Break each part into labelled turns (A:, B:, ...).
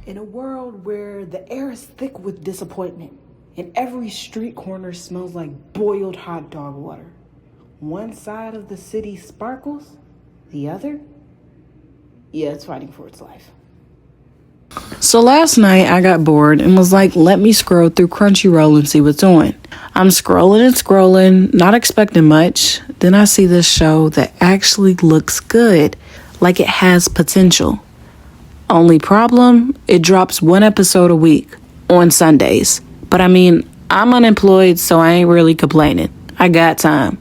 A: In a world where the air is thick with disappointment and every street corner smells like boiled hot dog water, one side of the city sparkles, the other, it's fighting for its life. So last night I got bored and was like, let me scroll through Crunchyroll and see what's on. I'm scrolling and scrolling, not expecting much. Then I see this show that actually looks good, like it has potential. Only problem, it drops one episode a week on Sundays. But I mean, I'm unemployed, so I ain't really complaining. I got time.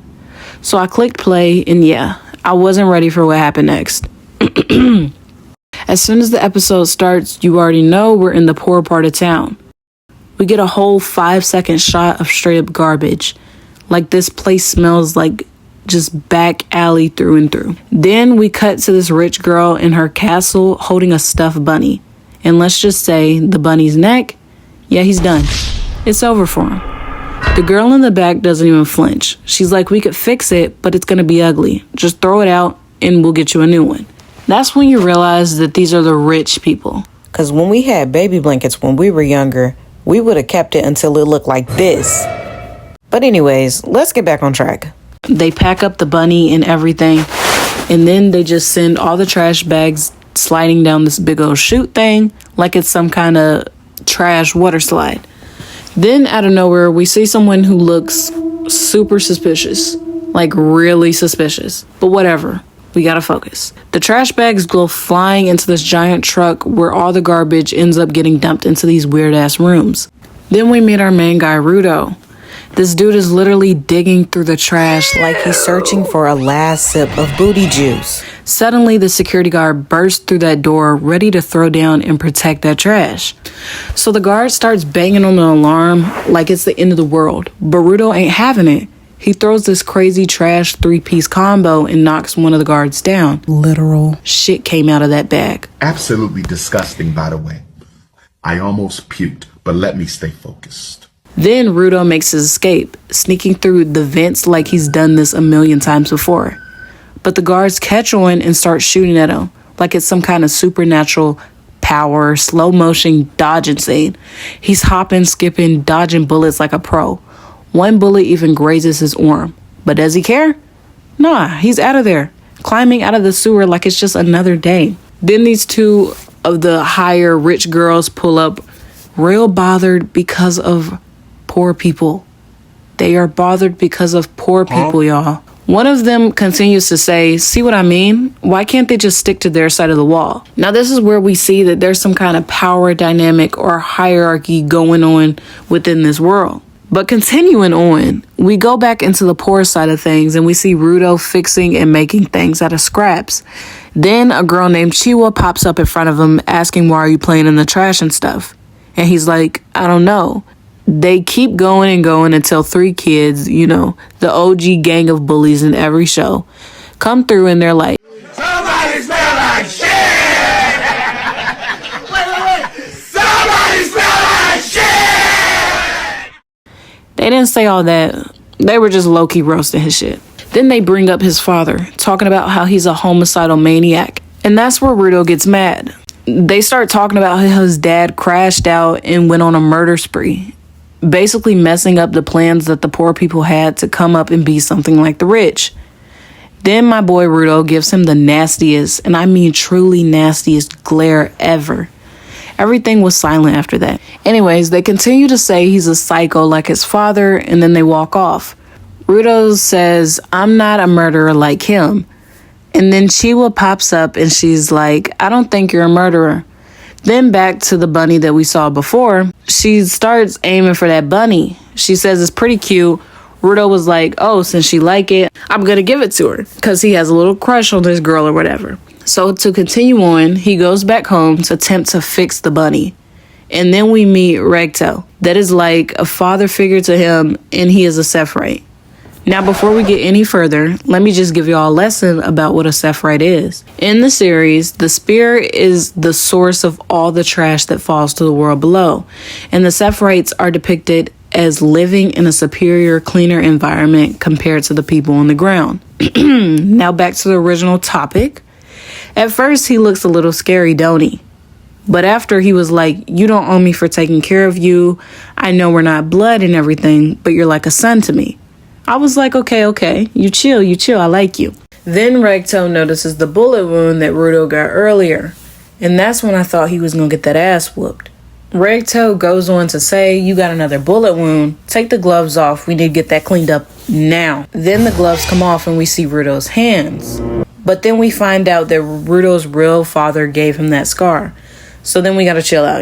A: So I clicked play, and yeah, I wasn't ready for what happened next. As soon as the episode starts, you already know we're in the poor part of town. We get a whole 5-second shot of straight up garbage. Like this place smells like just back alley through and through. Then we cut to this rich girl in her castle holding a stuffed bunny. And let's just say the bunny's neck, he's done. It's over for him. The girl in the back doesn't even flinch. She's like, we could fix it, but it's gonna be ugly. Just throw it out and we'll get you a new one. That's when you realize that these are the rich people.
B: Because when we had baby blankets when we were younger, we would have kept it until it looked like this. But anyways, let's get back on track.
A: They pack up the bunny and everything, and then they just send all the trash bags sliding down this big old chute thing like it's some kind of trash water slide. Then out of nowhere, we see someone who looks super suspicious, like really suspicious. But whatever, we gotta focus. The trash bags go flying into this giant truck where all the garbage ends up getting dumped into these weird ass rooms. Then we meet our main guy, Rudo. This dude is literally digging through the trash
B: like he's searching for a last sip of booty juice.
A: Suddenly, the security guard bursts through that door, ready to throw down and protect that trash. So the guard starts banging on the alarm like it's the end of the world. But Rudo ain't having it. He throws this crazy trash 3-piece combo and knocks one of the guards down. Literal shit came out of that bag.
C: Absolutely disgusting, by the way. I almost puked, but let me stay focused.
A: Then Rudo makes his escape, sneaking through the vents like he's done this a million times before. But the guards catch on and start shooting at him like it's some kind of supernatural power, slow motion dodging scene. He's hopping, skipping, dodging bullets like a pro. One bullet even grazes his arm. But does he care? Nah, he's out of there, climbing out of the sewer like it's just another day. Then these two of the higher rich girls pull up, real bothered because of poor people. They are bothered because of poor people, y'all. One of them continues to say, see what I mean? Why can't they just stick to their side of the wall? Now, this is where we see that there's some kind of power dynamic or hierarchy going on within this world. But continuing on, we go back into the poor side of things and we see Rudo fixing and making things out of scraps. Then a girl named Chiwa pops up in front of him asking, why are you playing in the trash and stuff? And he's like, I don't know. They keep going and going until 3 kids, the OG gang of bullies in every show, come through and they're like,
D: somebody smell like shit! Wait. Somebody smell like shit!
A: They didn't say all that. They were just low-key roasting his shit. Then they bring up his father, talking about how he's a homicidal maniac. And that's where Rudo gets mad. They start talking about how his dad crashed out and went on a murder spree, basically messing up the plans that the poor people had to come up and be something like the rich. Then my boy Rudo gives him the nastiest, and I mean truly nastiest glare ever. Everything was silent after that. Anyways, they continue to say he's a psycho like his father, and then they walk off. Rudo says, I'm not a murderer like him. And then Chiwa pops up and she's like, I don't think you're a murderer. Then back to the bunny that we saw before, she starts aiming for that bunny. She says it's pretty cute. Rudo was like, oh, since she like it, I'm going to give it to her because he has a little crush on this girl or whatever. So to continue on, he goes back home to attempt to fix the bunny. And then we meet Recto. That is like a father figure to him, and he is a Sephrite. Now, before we get any further, let me just give y'all a lesson about what a Sephrite is. In the series, the spear is the source of all the trash that falls to the world below. And the Sephrites are depicted as living in a superior, cleaner environment compared to the people on the ground. Now back to the original topic. At first, he looks a little scary, don't he? But after he was like, you don't owe me for taking care of you. I know we're not blood and everything, but you're like a son to me. I was like, okay. You chill. I like you. Then Recto notices the bullet wound that Rudo got earlier. And that's when I thought he was going to get that ass whooped. Recto goes on to say, you got another bullet wound. Take the gloves off. We need to get that cleaned up now. Then the gloves come off and we see Rudo's hands. But then we find out that Rudo's real father gave him that scar. So then we got to chill out,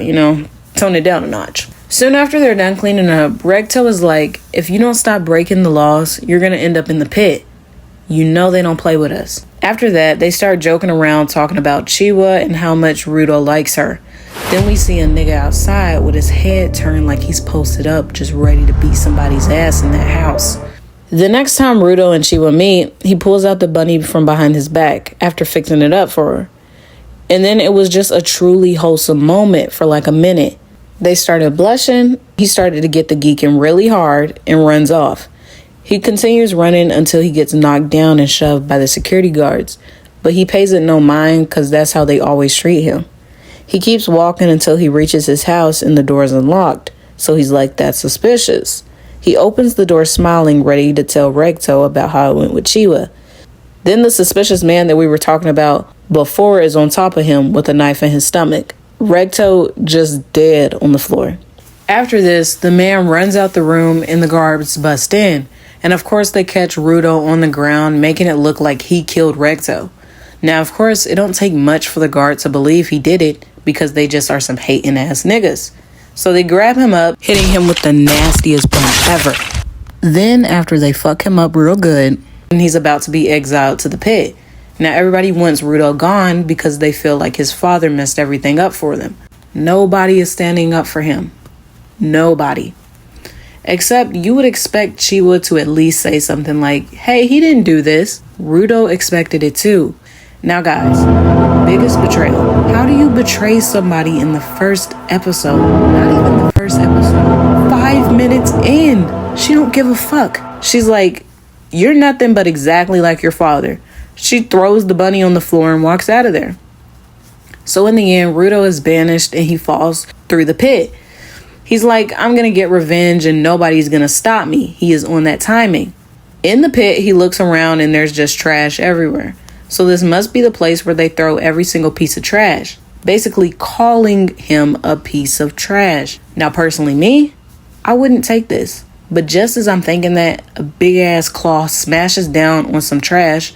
A: tone it down a notch. Soon after they're done cleaning up, Recto is like, if you don't stop breaking the laws, you're going to end up in the pit. You know they don't play with us. After that, they start joking around talking about Chiwa and how much Rudo likes her. Then we see a nigga outside with his head turned like he's posted up, just ready to beat somebody's ass in that house. The next time Rudo and Chiwa meet, he pulls out the bunny from behind his back after fixing it up for her. And then it was just a truly wholesome moment for like a minute. They started blushing. He started to get the geeking really hard and runs off. He continues running until he gets knocked down and shoved by the security guards. But he pays it no mind because that's how they always treat him. He keeps walking until he reaches his house and the door is unlocked. So he's like, that's suspicious. He opens the door smiling, ready to tell Recto about how it went with Chiwa. Then the suspicious man that we were talking about before is on top of him with a knife in his stomach. Recto just dead on the floor. After this, the man runs out the room and the guards bust in. And of course they catch Rudo on the ground, making it look like he killed Recto. Now, of course, it don't take much for the guard to believe he did it because they just are some hating ass niggas. So they grab him up, hitting him with the nastiest punch ever. Then after they fuck him up real good, and he's about to be exiled to the pit. Now everybody wants Rudo gone because they feel like his father messed everything up for them. Nobody is standing up for him. Nobody. Except you would expect Chiwa to at least say something like, hey, he didn't do this. Rudo expected it too. Now guys, biggest betrayal. How do you betray somebody in the first episode? Not even the first episode. 5 minutes in. She don't give a fuck. She's like, you're nothing but exactly like your father. She throws the bunny on the floor and walks out of there. So in the end, Rudo is banished and he falls through the pit. He's like, I'm going to get revenge and nobody's going to stop me. He is on that timing. In the pit, he looks around and there's just trash everywhere. So this must be the place where they throw every single piece of trash. Basically calling him a piece of trash. Now, personally, me, I wouldn't take this. But just as I'm thinking that, a big ass claw smashes down on some trash.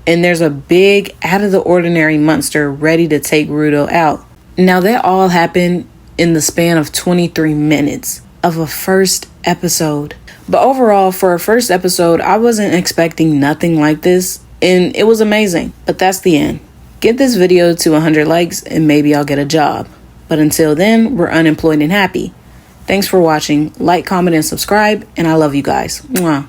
A: And there's a big out of the ordinary monster ready to take Rudo out. Now that all happened in the span of 23 minutes of a first episode. But overall, for a first episode, I wasn't expecting nothing like this. And it was amazing. But that's the end. Get this video to 100 likes and maybe I'll get a job. But until then, we're unemployed and happy. Thanks for watching. Like, comment, and subscribe. And I love you guys. Mwah.